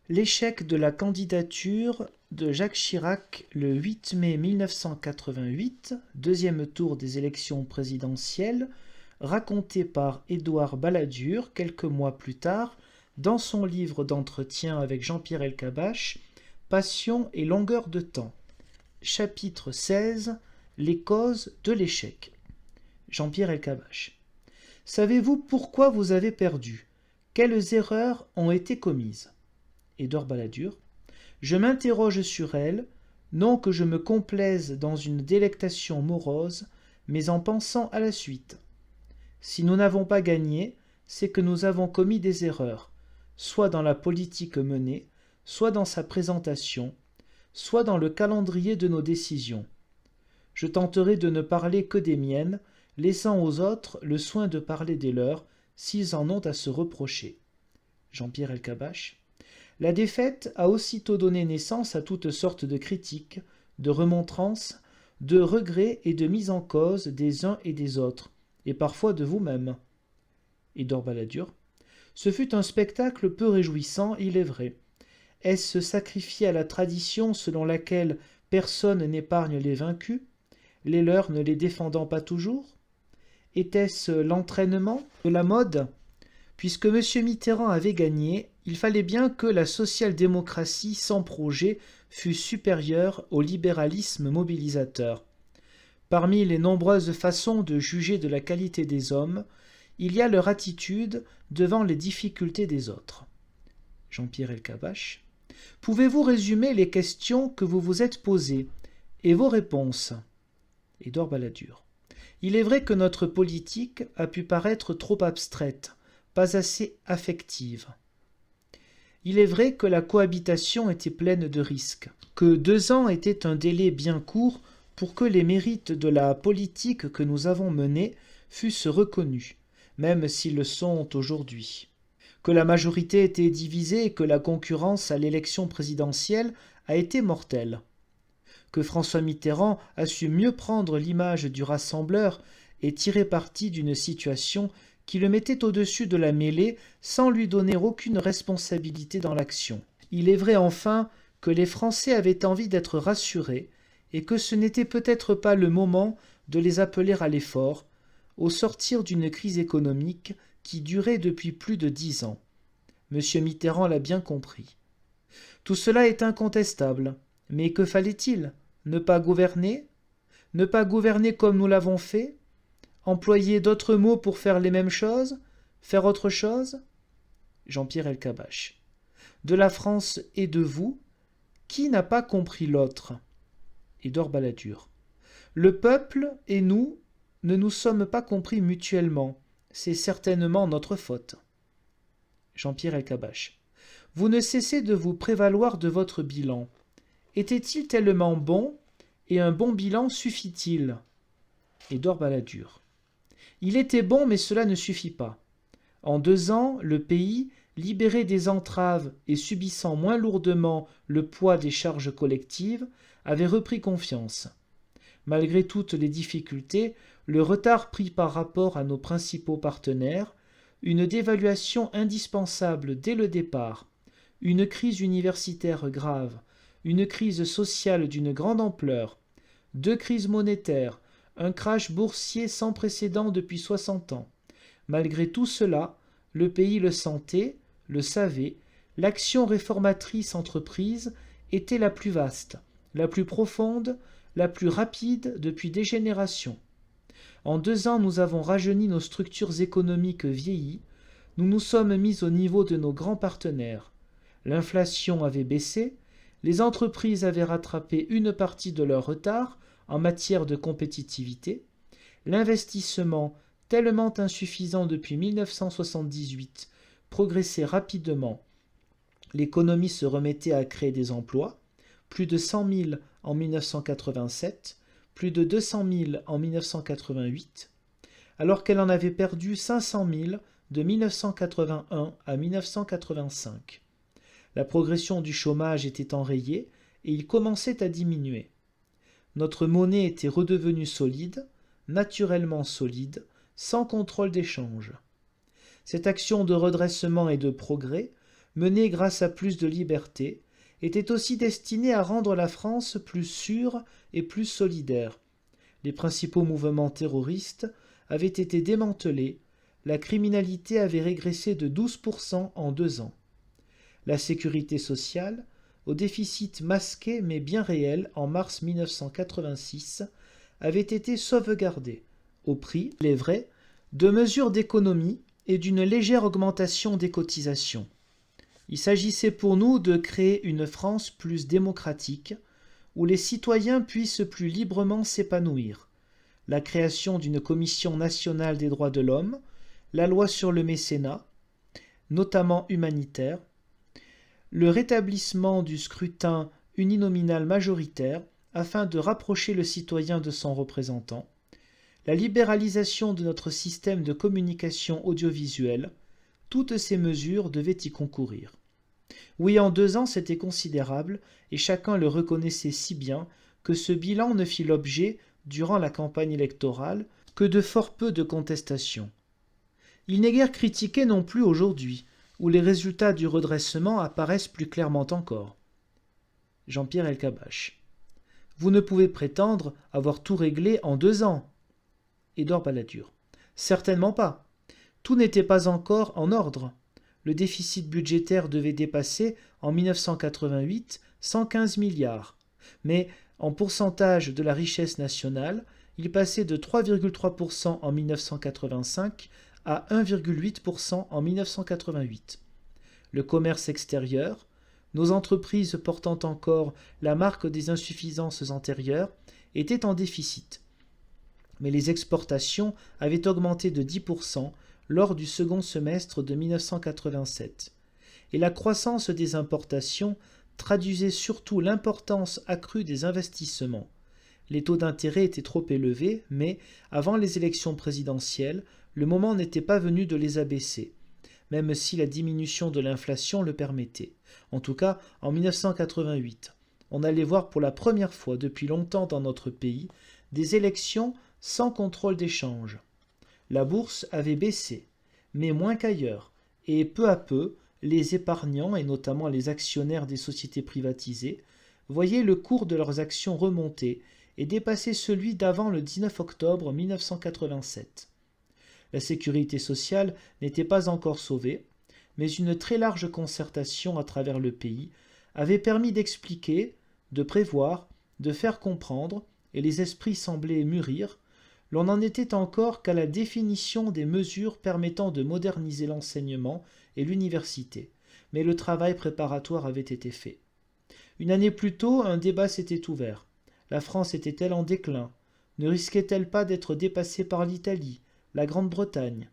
L'échec de la candidature de Jacques Chirac le 8 mai 1988, deuxième tour des élections présidentielles, raconté par Édouard Balladur quelques mois plus tard dans son livre d'entretien avec Jean-Pierre Elkabbach, Passion et longueur de temps. Chapitre 16. Les causes de l'échec. Jean-Pierre Elkabbach. Savez-vous pourquoi vous avez perdu? Quelles erreurs ont été commises? Édouard Balladur. Je m'interroge sur elles, non que je me complaise dans une délectation morose, mais en pensant à la suite. Si nous n'avons pas gagné, c'est que nous avons commis des erreurs, soit dans la politique menée, soit dans sa présentation, soit dans le calendrier de nos décisions. Je tenterai de ne parler que des miennes, laissant aux autres le soin de parler des leurs, s'ils en ont à se reprocher. Jean-Pierre Elkabbach. La défaite a aussitôt donné naissance à toutes sortes de critiques, de remontrances, de regrets et de mises en cause des uns et des autres, et parfois de vous-même. Édouard Balladur. Ce fut un spectacle peu réjouissant, il est vrai. Est-ce sacrifier à la tradition selon laquelle personne n'épargne les vaincus, les leurs ne les défendant pas toujours? Était-ce l'entraînement de la mode? Puisque M. Mitterrand avait gagné, il fallait bien que la social-démocratie sans projet fût supérieure au libéralisme mobilisateur. Parmi les nombreuses façons de juger de la qualité des hommes, il y a leur attitude devant les difficultés des autres. Jean-Pierre Elkabbach. Pouvez-vous résumer les questions que vous vous êtes posées et vos réponses? Édouard Balladur. Il est vrai que notre politique a pu paraître trop abstraite, pas assez affective. Il est vrai que la cohabitation était pleine de risques, que 2 ans était un délai bien court pour que les mérites de la politique que nous avons menée fussent reconnus, même s'ils le sont aujourd'hui, que la majorité était divisée et que la concurrence à l'élection présidentielle a été mortelle, que François Mitterrand a su mieux prendre l'image du rassembleur et tirer parti d'une situation qui le mettait au-dessus de la mêlée sans lui donner aucune responsabilité dans l'action. Il est vrai enfin que les Français avaient envie d'être rassurés et que ce n'était peut-être pas le moment de les appeler à l'effort, au sortir d'une crise économique qui durait depuis plus de 10 ans. M. Mitterrand l'a bien compris. Tout cela est incontestable, mais que fallait-il? Ne pas gouverner? Ne pas gouverner comme nous l'avons fait? Employer d'autres mots pour faire les mêmes choses? Faire autre chose? Jean-Pierre Elkabbach. De la France et de vous, qui n'a pas compris l'autre? Édouard Balladur. Le peuple et nous ne nous sommes pas compris mutuellement. C'est certainement notre faute. Jean-Pierre Elkabbach. Vous ne cessez de vous prévaloir de votre bilan. Était-il tellement bon, et un bon bilan suffit-il? Édouard Balladur. Il était bon, mais cela ne suffit pas. En 2 ans, le pays, libéré des entraves et subissant moins lourdement le poids des charges collectives, avait repris confiance. Malgré toutes les difficultés, le retard pris par rapport à nos principaux partenaires, une dévaluation indispensable dès le départ, une crise universitaire grave, une crise sociale d'une grande ampleur, 2 crises monétaires, un crash boursier sans précédent depuis 60 ans. Malgré tout cela, le pays le sentait, le savait, l'action réformatrice entreprise était la plus vaste, la plus profonde, la plus rapide depuis des générations. En 2 ans, nous avons rajeuni nos structures économiques vieillies, nous nous sommes mis au niveau de nos grands partenaires. L'inflation avait baissé, les entreprises avaient rattrapé une partie de leur retard en matière de compétitivité, l'investissement, tellement insuffisant depuis 1978, progressait rapidement, l'économie se remettait à créer des emplois, plus de 100 000 en 1987, plus de 200 000 en 1988, alors qu'elle en avait perdu 500 000 de 1981 à 1985. La progression du chômage était enrayée et il commençait à diminuer. Notre monnaie était redevenue solide, naturellement solide, sans contrôle d'échange. Cette action de redressement et de progrès, menée grâce à plus de liberté, était aussi destinée à rendre la France plus sûre et plus solidaire. Les principaux mouvements terroristes avaient été démantelés, la criminalité avait régressé de 12% en 2 ans. La sécurité sociale, au déficit masqué mais bien réel en mars 1986, avait été sauvegardée, au prix, il est vrai, de mesures d'économie et d'une légère augmentation des cotisations. Il s'agissait pour nous de créer une France plus démocratique, où les citoyens puissent plus librement s'épanouir. La création d'une commission nationale des droits de l'homme, la loi sur le mécénat, notamment humanitaire, le rétablissement du scrutin uninominal majoritaire afin de rapprocher le citoyen de son représentant, la libéralisation de notre système de communication audiovisuelle, toutes ces mesures devaient y concourir. Oui, en 2 ans, c'était considérable, et chacun le reconnaissait si bien que ce bilan ne fit l'objet, durant la campagne électorale, que de fort peu de contestations. Il n'est guère critiqué non plus aujourd'hui, où les résultats du redressement apparaissent plus clairement encore. Jean-Pierre Elkabbach. Vous ne pouvez prétendre avoir tout réglé en 2 ans. Édouard Balladur. Certainement pas. Tout n'était pas encore en ordre. Le déficit budgétaire devait dépasser, en 1988, 115 milliards. Mais, en pourcentage de la richesse nationale, il passait de 3,3% en 1985 à 1,8% en 1988. Le commerce extérieur, nos entreprises portant encore la marque des insuffisances antérieures, étaient en déficit. Mais les exportations avaient augmenté de 10% lors du second semestre de 1987. Et la croissance des importations traduisait surtout l'importance accrue des investissements. Les taux d'intérêt étaient trop élevés, mais, avant les élections présidentielles, le moment n'était pas venu de les abaisser, même si la diminution de l'inflation le permettait. En tout cas, en 1988, on allait voir pour la première fois depuis longtemps dans notre pays des élections sans contrôle d'échange. La bourse avait baissé, mais moins qu'ailleurs, et peu à peu, les épargnants, et notamment les actionnaires des sociétés privatisées, voyaient le cours de leurs actions remonter et dépasser celui d'avant le 19 octobre 1987. La sécurité sociale n'était pas encore sauvée, mais une très large concertation à travers le pays avait permis d'expliquer, de prévoir, de faire comprendre, et les esprits semblaient mûrir. L'on n'en était encore qu'à la définition des mesures permettant de moderniser l'enseignement et l'université, mais le travail préparatoire avait été fait. Une année plus tôt, un débat s'était ouvert. La France était-elle en déclin? Ne risquait-elle pas d'être dépassée par l'Italie, la Grande-Bretagne?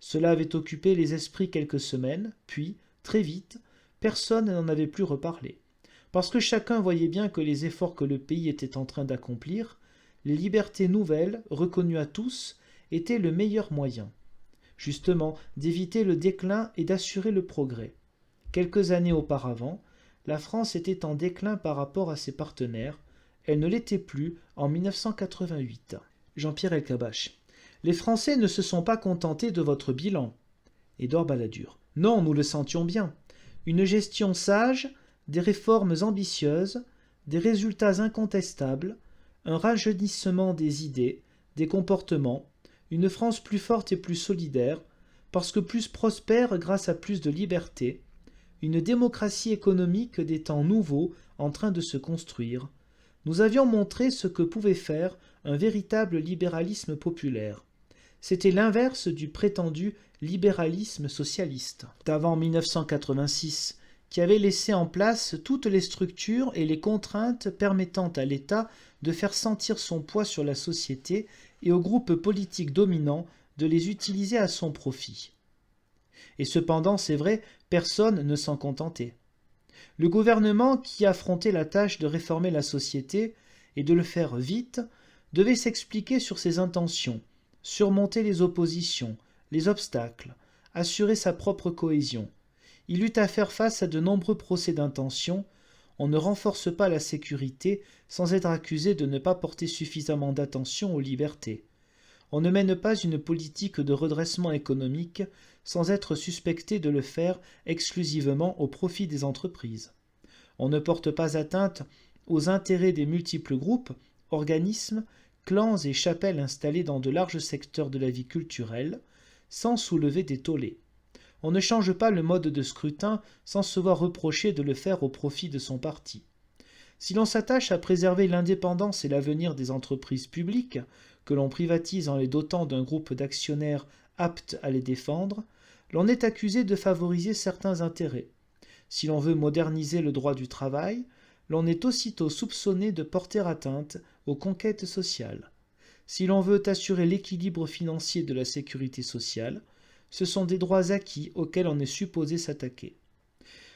Cela avait occupé les esprits quelques semaines, puis, très vite, personne n'en avait plus reparlé. Parce que chacun voyait bien que les efforts que le pays était en train d'accomplir, les libertés nouvelles, reconnues à tous, étaient le meilleur moyen, justement, d'éviter le déclin et d'assurer le progrès. Quelques années auparavant, la France était en déclin par rapport à ses partenaires, elle ne l'était plus en 1988. Jean-Pierre Elkabbach. Les Français ne se sont pas contentés de votre bilan. Édouard Balladur. Non, nous le sentions bien. Une gestion sage, des réformes ambitieuses, des résultats incontestables, un rajeunissement des idées, des comportements, une France plus forte et plus solidaire, parce que plus prospère grâce à plus de liberté, une démocratie économique des temps nouveaux en train de se construire. Nous avions montré ce que pouvait faire un véritable libéralisme populaire. C'était l'inverse du prétendu libéralisme socialiste d'avant 1986, qui avait laissé en place toutes les structures et les contraintes permettant à l'État de faire sentir son poids sur la société et aux groupes politiques dominants de les utiliser à son profit. Et cependant, c'est vrai, personne ne s'en contentait. Le gouvernement, qui affrontait la tâche de réformer la société et de le faire vite, devait s'expliquer sur ses intentions, surmonter les oppositions, les obstacles, assurer sa propre cohésion. Il eut à faire face à de nombreux procès d'intention. On ne renforce pas la sécurité sans être accusé de ne pas porter suffisamment d'attention aux libertés. On ne mène pas une politique de redressement économique sans être suspecté de le faire exclusivement au profit des entreprises. On ne porte pas atteinte aux intérêts des multiples groupes, organismes, clans et chapelles installés dans de larges secteurs de la vie culturelle, sans soulever des tollés. On ne change pas le mode de scrutin sans se voir reprocher de le faire au profit de son parti. Si l'on s'attache à préserver l'indépendance et l'avenir des entreprises publiques, que l'on privatise en les dotant d'un groupe d'actionnaires aptes à les défendre, l'on est accusé de favoriser certains intérêts. Si l'on veut moderniser le droit du travail, l'on est aussitôt soupçonné de porter atteinte aux conquêtes sociales. Si l'on veut assurer l'équilibre financier de la sécurité sociale, ce sont des droits acquis auxquels on est supposé s'attaquer.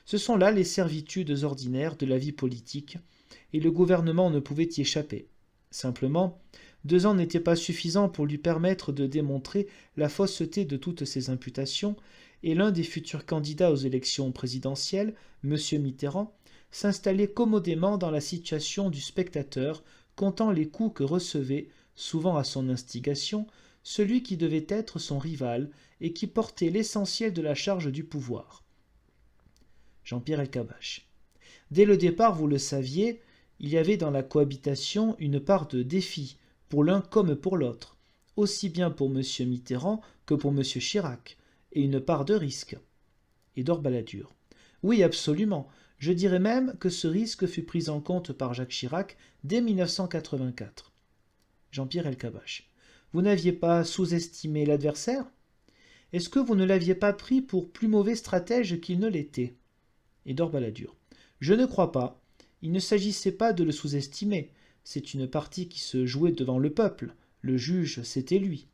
Ce sont là les servitudes ordinaires de la vie politique, et le gouvernement ne pouvait y échapper. Simplement, 2 ans n'étaient pas suffisants pour lui permettre de démontrer la fausseté de toutes ces imputations, et l'un des futurs candidats aux élections présidentielles, M. Mitterrand, s'installait commodément dans la situation du spectateur, comptant les coups que recevait, souvent à son instigation, celui qui devait être son rival et qui portait l'essentiel de la charge du pouvoir. Jean-Pierre Elkabbach. Dès le départ, vous le saviez, il y avait dans la cohabitation une part de défi, pour l'un comme pour l'autre, aussi bien pour M. Mitterrand que pour M. Chirac, et une part de risque. Édouard Balladur. Oui, absolument. Je dirais même que ce risque fut pris en compte par Jacques Chirac dès 1984. Jean-Pierre Elkabbach. Vous n'aviez pas sous-estimé l'adversaire? Est-ce que vous ne l'aviez pas pris pour plus mauvais stratège qu'il ne l'était? Édouard Balladur. Je ne crois pas. Il ne s'agissait pas de le sous-estimer. C'est une partie qui se jouait devant le peuple. Le juge, c'était lui.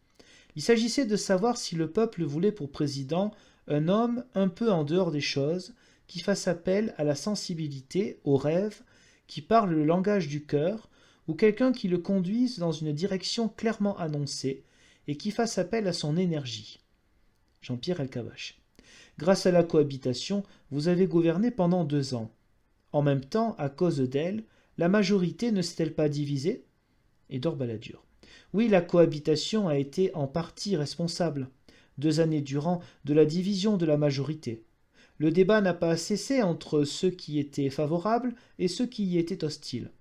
Il s'agissait de savoir si le peuple voulait pour président un homme un peu en dehors des choses, qui fasse appel à la sensibilité, au rêve, qui parle le langage du cœur, ou quelqu'un qui le conduise dans une direction clairement annoncée, et qui fasse appel à son énergie. Jean-Pierre Elkabbach. Grâce à la cohabitation, vous avez gouverné pendant 2 ans. En même temps, à cause d'elle, la majorité ne s'est-elle pas divisée? Édouard Balladur. Oui, la cohabitation a été en partie responsable, 2 années durant, de la division de la majorité. Le débat n'a pas cessé entre ceux qui étaient favorables et ceux qui y étaient hostiles.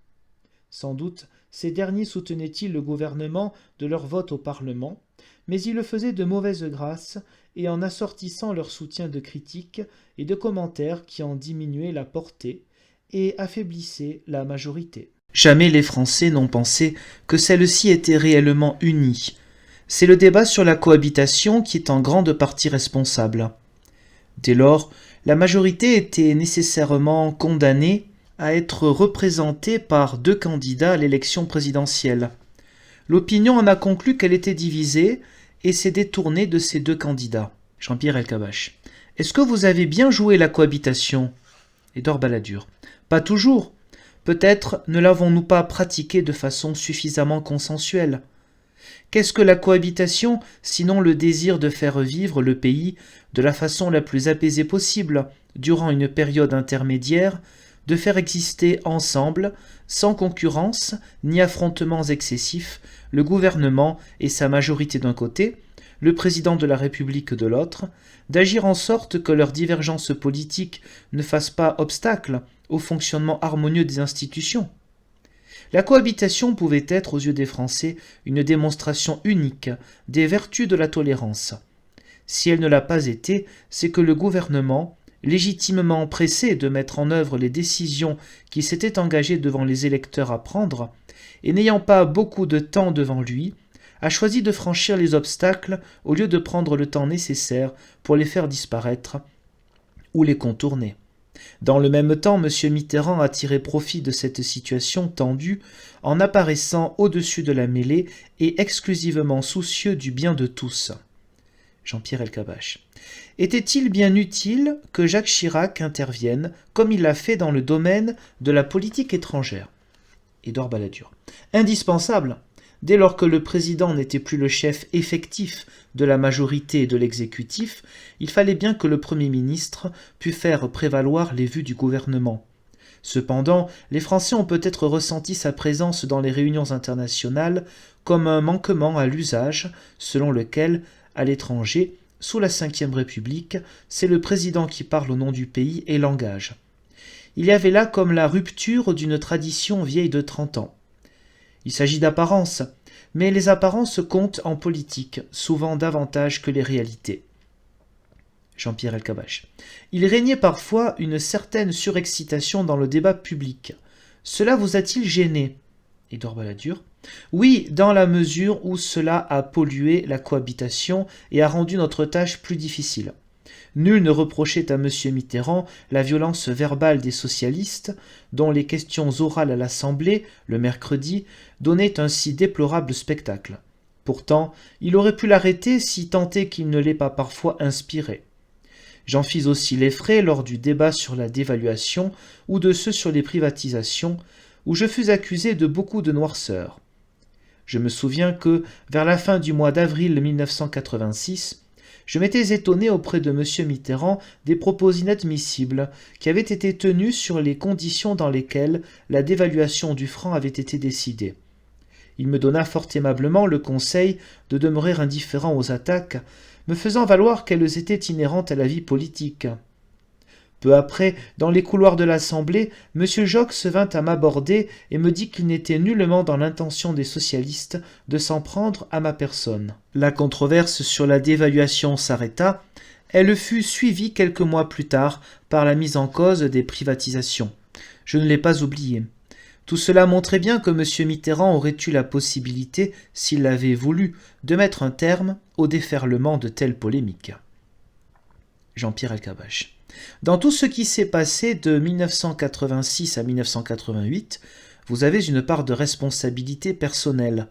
Sans doute, ces derniers soutenaient-ils le gouvernement de leur vote au Parlement, mais ils le faisaient de mauvaise grâce et en assortissant leur soutien de critiques et de commentaires qui en diminuaient la portée et affaiblissaient la majorité. Jamais les Français n'ont pensé que celle-ci était réellement unie. C'est le débat sur la cohabitation qui est en grande partie responsable. Dès lors, la majorité était nécessairement condamnée à être représentée par 2 candidats à l'élection présidentielle. L'opinion en a conclu qu'elle était divisée et s'est détournée de ces 2 candidats. Jean-Pierre Elkabbach. Est-ce que vous avez bien joué la cohabitation? Édouard Balladur. Pas toujours. Peut-être ne l'avons-nous pas pratiquée de façon suffisamment consensuelle. Qu'est-ce que la cohabitation, sinon le désir de faire vivre le pays de la façon la plus apaisée possible, durant une période intermédiaire, de faire exister ensemble, sans concurrence ni affrontements excessifs, le gouvernement et sa majorité d'un côté, le président de la République de l'autre, d'agir en sorte que leurs divergences politiques ne fassent pas obstacle au fonctionnement harmonieux des institutions. La cohabitation pouvait être, aux yeux des Français, une démonstration unique des vertus de la tolérance. Si elle ne l'a pas été, c'est que le gouvernement, légitimement pressé de mettre en œuvre les décisions qu'il s'était engagé devant les électeurs à prendre, et n'ayant pas beaucoup de temps devant lui, a choisi de franchir les obstacles au lieu de prendre le temps nécessaire pour les faire disparaître ou les contourner. Dans le même temps, M. Mitterrand a tiré profit de cette situation tendue en apparaissant au-dessus de la mêlée et exclusivement soucieux du bien de tous. Jean-Pierre Elkabbach. Était-il bien utile que Jacques Chirac intervienne, comme il l'a fait dans le domaine de la politique étrangère? Édouard Balladur. Indispensable. Dès lors que le président n'était plus le chef effectif de la majorité et de l'exécutif, il fallait bien que le Premier ministre pût faire prévaloir les vues du gouvernement. Cependant, les Français ont peut-être ressenti sa présence dans les réunions internationales comme un manquement à l'usage selon lequel, à l'étranger, sous la Ve République, c'est le président qui parle au nom du pays et l'engage. Il y avait là comme la rupture d'une tradition vieille de 30 ans. Il s'agit d'apparences, mais les apparences comptent en politique, souvent davantage que les réalités. Jean-Pierre Elkabbach. Il régnait parfois une certaine surexcitation dans le débat public. Cela vous a-t-il gêné? Édouard Balladur. Oui, dans la mesure où cela a pollué la cohabitation et a rendu notre tâche plus difficile. Nul ne reprochait à M. Mitterrand la violence verbale des socialistes, dont les questions orales à l'Assemblée, le mercredi, donnaient un si déplorable spectacle. Pourtant, il aurait pu l'arrêter si tant est qu'il ne l'ait pas parfois inspiré. J'en fis aussi les frais lors du débat sur la dévaluation ou de ceux sur les privatisations, où je fus accusé de beaucoup de noirceur. Je me souviens que, vers la fin du mois d'avril 1986, je m'étais étonné auprès de M. Mitterrand des propos inadmissibles qui avaient été tenus sur les conditions dans lesquelles la dévaluation du franc avait été décidée. Il me donna fort aimablement le conseil de demeurer indifférent aux attaques, me faisant valoir qu'elles étaient inhérentes à la vie politique. Peu après, dans les couloirs de l'Assemblée, M. Joxe vint à m'aborder et me dit qu'il n'était nullement dans l'intention des socialistes de s'en prendre à ma personne. La controverse sur la dévaluation s'arrêta. Elle fut suivie quelques mois plus tard par la mise en cause des privatisations. Je ne l'ai pas oublié. Tout cela montrait bien que M. Mitterrand aurait eu la possibilité, s'il l'avait voulu, de mettre un terme au déferlement de telles polémiques. Jean-Pierre Elkabbach. Dans tout ce qui s'est passé de 1986 à 1988, vous avez une part de responsabilité personnelle.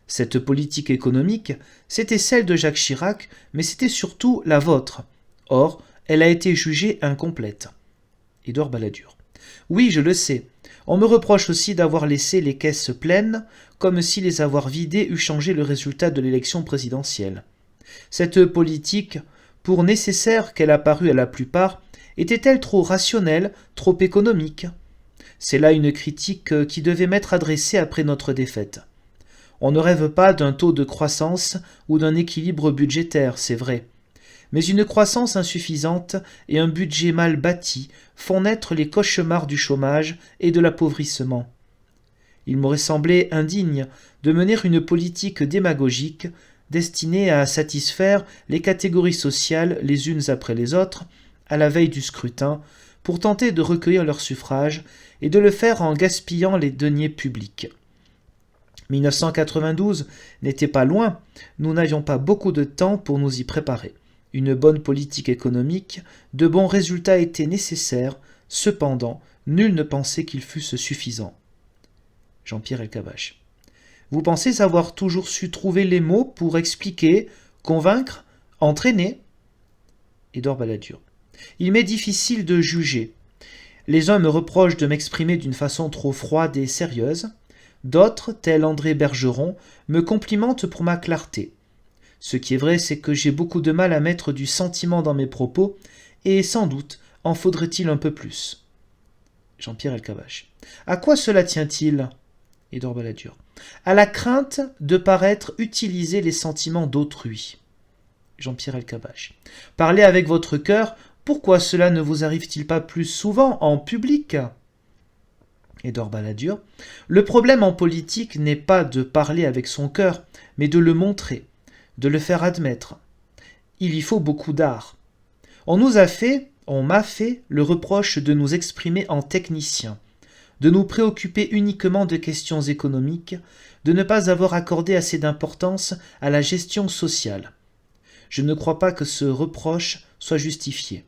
Cette politique économique, c'était celle de Jacques Chirac, mais c'était surtout la vôtre. Or, elle a été jugée incomplète. Édouard Balladur. Oui, je le sais. On me reproche aussi d'avoir laissé les caisses pleines, comme si les avoir vidées eût changé le résultat de l'élection présidentielle. Cette politique, pour nécessaire qu'elle apparût à la plupart, était-elle trop rationnelle, trop économique? C'est là une critique qui devait m'être adressée après notre défaite. On ne rêve pas d'un taux de croissance ou d'un équilibre budgétaire, c'est vrai. Mais une croissance insuffisante et un budget mal bâti font naître les cauchemars du chômage et de l'appauvrissement. Il m'aurait semblé indigne de mener une politique démagogique destinée à satisfaire les catégories sociales les unes après les autres, à la veille du scrutin, pour tenter de recueillir leur suffrage et de le faire en gaspillant les deniers publics. 1992 n'était pas loin, nous n'avions pas beaucoup de temps pour nous y préparer. Une bonne politique économique, de bons résultats étaient nécessaires, cependant, nul ne pensait qu'ils fussent suffisants. Jean-Pierre Elkabbach. Vous pensez avoir toujours su trouver les mots pour expliquer, convaincre, entraîner? Édouard Balladur. Il m'est difficile de juger. Les uns me reprochent de m'exprimer d'une façon trop froide et sérieuse. D'autres, tel André Bergeron, me complimentent pour ma clarté. Ce qui est vrai, c'est que j'ai beaucoup de mal à mettre du sentiment dans mes propos, et sans doute en faudrait-il un peu plus. Jean-Pierre Elkabbach. À quoi cela tient-il? Édouard Balladur. À la crainte de paraître utiliser les sentiments d'autrui. Jean-Pierre Elkabbach. Parlez avec votre cœur, pourquoi cela ne vous arrive-t-il pas plus souvent en public? Édouard Balladur. Le problème en politique n'est pas de parler avec son cœur, mais de le montrer, de le faire admettre. Il y faut beaucoup d'art. On m'a fait le reproche de nous exprimer en techniciens, de nous préoccuper uniquement de questions économiques, de ne pas avoir accordé assez d'importance à la gestion sociale. Je ne crois pas que ce reproche soit justifié.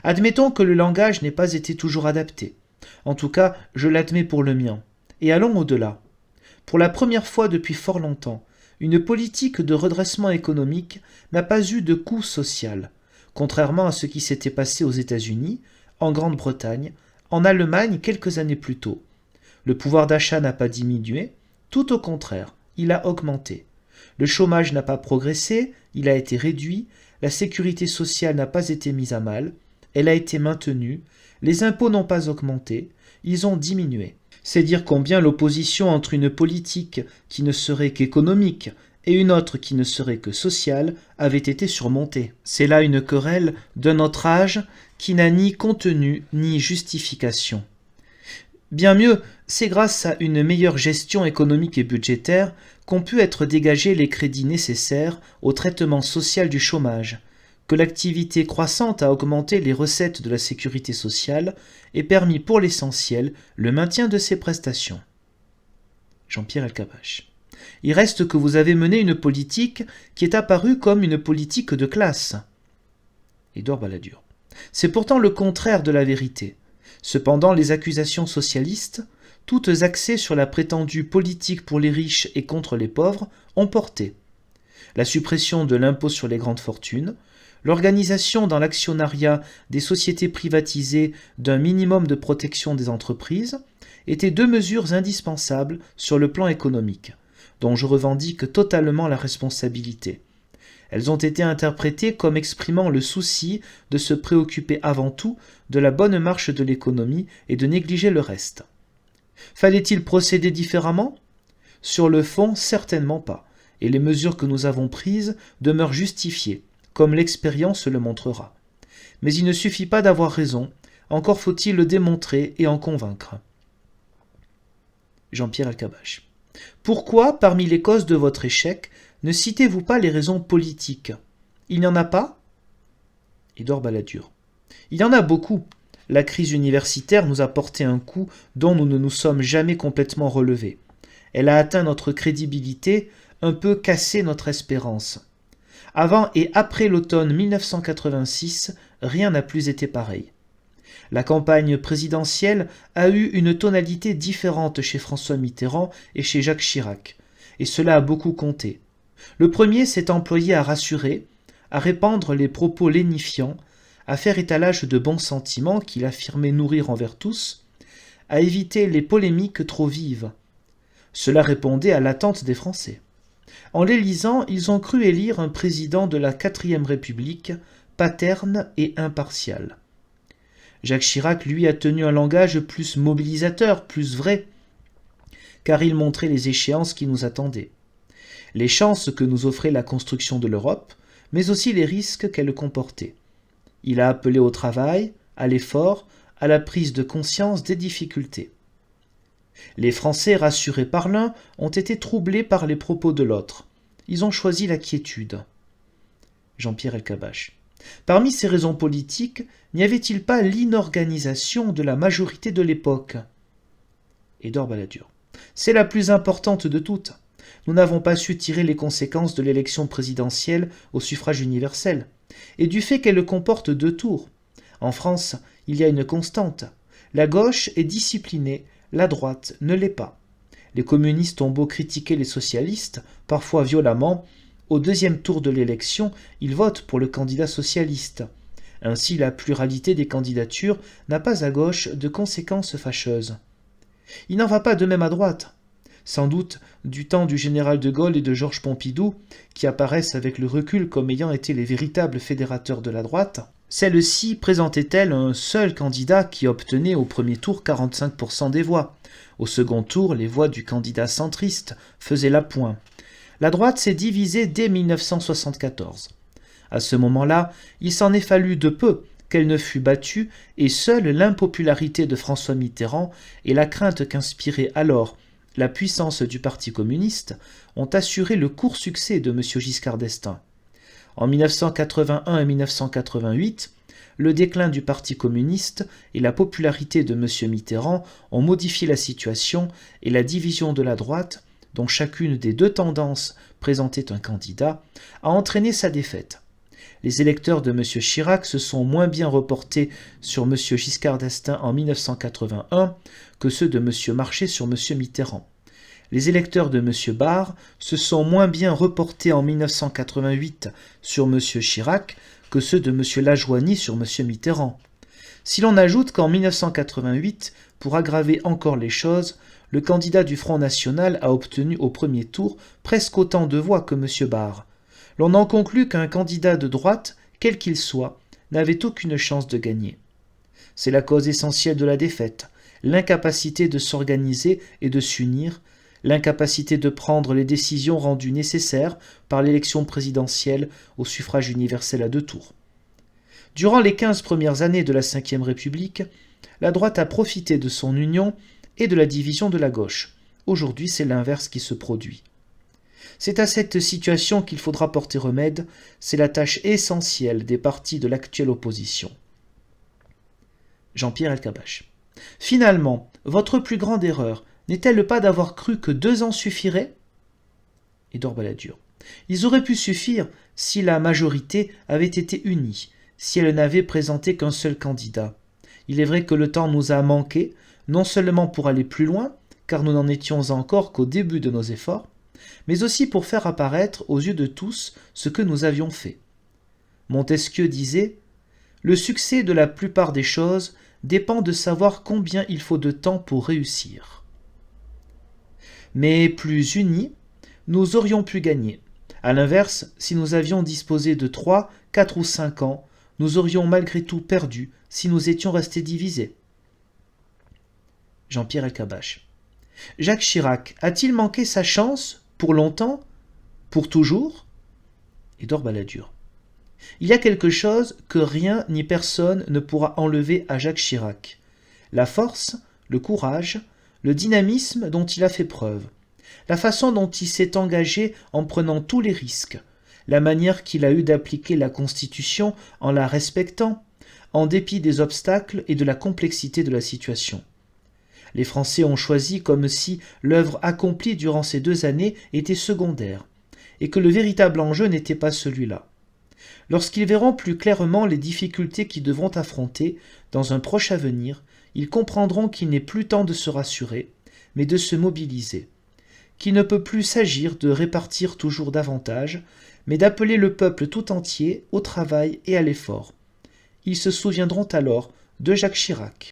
Admettons que le langage n'ait pas été toujours adapté. En tout cas, je l'admets pour le mien. Et allons au-delà. Pour la première fois depuis fort longtemps, une politique de redressement économique n'a pas eu de coût social, contrairement à ce qui s'était passé aux États-Unis, en Grande-Bretagne, en Allemagne quelques années plus tôt. Le pouvoir d'achat n'a pas diminué, tout au contraire, il a augmenté. Le chômage n'a pas progressé, il a été réduit, la sécurité sociale n'a pas été mise à mal, elle a été maintenue, les impôts n'ont pas augmenté, ils ont diminué. C'est dire combien l'opposition entre une politique qui ne serait qu'économique et une autre qui ne serait que sociale avait été surmontée. C'est là une querelle d'un autre âge qui n'a ni contenu ni justification. Bien mieux, c'est grâce à une meilleure gestion économique et budgétaire qu'ont pu être dégagés les crédits nécessaires au traitement social du chômage, que l'activité croissante a augmenté les recettes de la sécurité sociale et permis pour l'essentiel le maintien de ces prestations. Jean-Pierre Elkabbach. Il reste que vous avez mené une politique qui est apparue comme une politique de classe. Édouard Balladur. C'est pourtant le contraire de la vérité. Cependant, les accusations socialistes, toutes axées sur la prétendue politique pour les riches et contre les pauvres, ont porté. La suppression de l'impôt sur les grandes fortunes, l'organisation dans l'actionnariat des sociétés privatisées d'un minimum de protection des entreprises, étaient deux mesures indispensables sur le plan économique, dont je revendique totalement la responsabilité. Elles ont été interprétées comme exprimant le souci de se préoccuper avant tout de la bonne marche de l'économie et de négliger le reste. Fallait-il procéder différemment ? Sur le fond, certainement pas, et les mesures que nous avons prises demeurent justifiées, comme l'expérience le montrera. Mais il ne suffit pas d'avoir raison, encore faut-il le démontrer et en convaincre. Jean-Pierre Elkabbach. Pourquoi, parmi les causes de votre échec, ne citez-vous pas les raisons politiques ? Il n'y en a pas ? Édouard Balladur. Il y en a beaucoup. La crise universitaire nous a porté un coup dont nous ne nous sommes jamais complètement relevés. Elle a atteint notre crédibilité, un peu cassé notre espérance. Avant et après l'automne 1986, rien n'a plus été pareil. La campagne présidentielle a eu une tonalité différente chez François Mitterrand et chez Jacques Chirac, et cela a beaucoup compté. Le premier s'est employé à rassurer, à répandre les propos lénifiants, à faire étalage de bons sentiments qu'il affirmait nourrir envers tous, à éviter les polémiques trop vives. Cela répondait à l'attente des Français. En les lisant, ils ont cru élire un président de la 4e République, paterne et impartial. Jacques Chirac, lui, a tenu un langage plus mobilisateur, plus vrai, car il montrait les échéances qui nous attendaient, les chances que nous offrait la construction de l'Europe, mais aussi les risques qu'elle comportait. Il a appelé au travail, à l'effort, à la prise de conscience des difficultés. Les Français, rassurés par l'un, ont été troublés par les propos de l'autre. Ils ont choisi la quiétude. Jean-Pierre Elkabbach. Parmi ces raisons politiques, n'y avait-il pas l'inorganisation de la majorité de l'époque ? Édouard Balladur. C'est la plus importante de toutes. Nous n'avons pas su tirer les conséquences de l'élection présidentielle au suffrage universel, et du fait qu'elle comporte 2 tours. En France, il y a une constante. La gauche est disciplinée, la droite ne l'est pas. Les communistes ont beau critiquer les socialistes, parfois violemment, au 2e tour de l'élection, ils votent pour le candidat socialiste. Ainsi, la pluralité des candidatures n'a pas à gauche de conséquences fâcheuses. Il n'en va pas de même à droite. Sans doute du temps du général de Gaulle et de Georges Pompidou, qui apparaissent avec le recul comme ayant été les véritables fédérateurs de la droite, celle-ci présentait-elle un seul candidat qui obtenait au premier tour 45% des voix. Au second tour, les voix du candidat centriste faisaient l'appoint. La droite s'est divisée dès 1974. À ce moment-là, il s'en est fallu de peu qu'elle ne fût battue, et seule l'impopularité de François Mitterrand et la crainte qu'inspirait alors la puissance du Parti communiste ont assuré le court succès de M. Giscard d'Estaing. En 1981 et 1988, le déclin du Parti communiste et la popularité de M. Mitterrand ont modifié la situation, et la division de la droite, dont chacune des 2 tendances présentait un candidat, a entraîné sa défaite. Les électeurs de M. Chirac se sont moins bien reportés sur M. Giscard d'Estaing en 1981 que ceux de M. Marchais sur M. Mitterrand. Les électeurs de M. Barre se sont moins bien reportés en 1988 sur M. Chirac que ceux de M. Lajoigny sur M. Mitterrand. Si l'on ajoute qu'en 1988, pour aggraver encore les choses, le candidat du Front National a obtenu au premier tour presque autant de voix que M. Barre, l'on en conclut qu'un candidat de droite, quel qu'il soit, n'avait aucune chance de gagner. C'est la cause essentielle de la défaite, l'incapacité de s'organiser et de s'unir, l'incapacité de prendre les décisions rendues nécessaires par l'élection présidentielle au suffrage universel à 2 tours. Durant les 15 premières années de la Ve République, la droite a profité de son union et de la division de la gauche. Aujourd'hui, c'est l'inverse qui se produit. C'est à cette situation qu'il faudra porter remède, c'est la tâche essentielle des partis de l'actuelle opposition. Jean-Pierre Elkabbach. Finalement, votre plus grande erreur n'est-elle pas d'avoir cru que 2 ans suffiraient? Édouard Balladur. Ils auraient pu suffire si la majorité avait été unie, si elle n'avait présenté qu'un seul candidat. Il est vrai que le temps nous a manqué, non seulement pour aller plus loin, car nous n'en étions encore qu'au début de nos efforts, mais aussi pour faire apparaître aux yeux de tous ce que nous avions fait. Montesquieu disait « Le succès de la plupart des choses dépend de savoir combien il faut de temps pour réussir. » Mais plus unis, nous aurions pu gagner. A l'inverse, si nous avions disposé de 3, 4 ou 5 ans, nous aurions malgré tout perdu si nous étions restés divisés. Jean-Pierre Elkabbach. Jacques Chirac a-t-il manqué sa chance pour longtemps? Pour toujours? Édouard Balladur. Il y a quelque chose que rien ni personne ne pourra enlever à Jacques Chirac. La force, le courage, le dynamisme dont il a fait preuve, la façon dont il s'est engagé en prenant tous les risques, la manière qu'il a eue d'appliquer la Constitution en la respectant, en dépit des obstacles et de la complexité de la situation. Les Français ont choisi comme si l'œuvre accomplie durant ces 2 années était secondaire, et que le véritable enjeu n'était pas celui-là. Lorsqu'ils verront plus clairement les difficultés qu'ils devront affronter dans un proche avenir, ils comprendront qu'il n'est plus temps de se rassurer, mais de se mobiliser, qu'il ne peut plus s'agir de répartir toujours davantage, mais d'appeler le peuple tout entier au travail et à l'effort. Ils se souviendront alors de Jacques Chirac.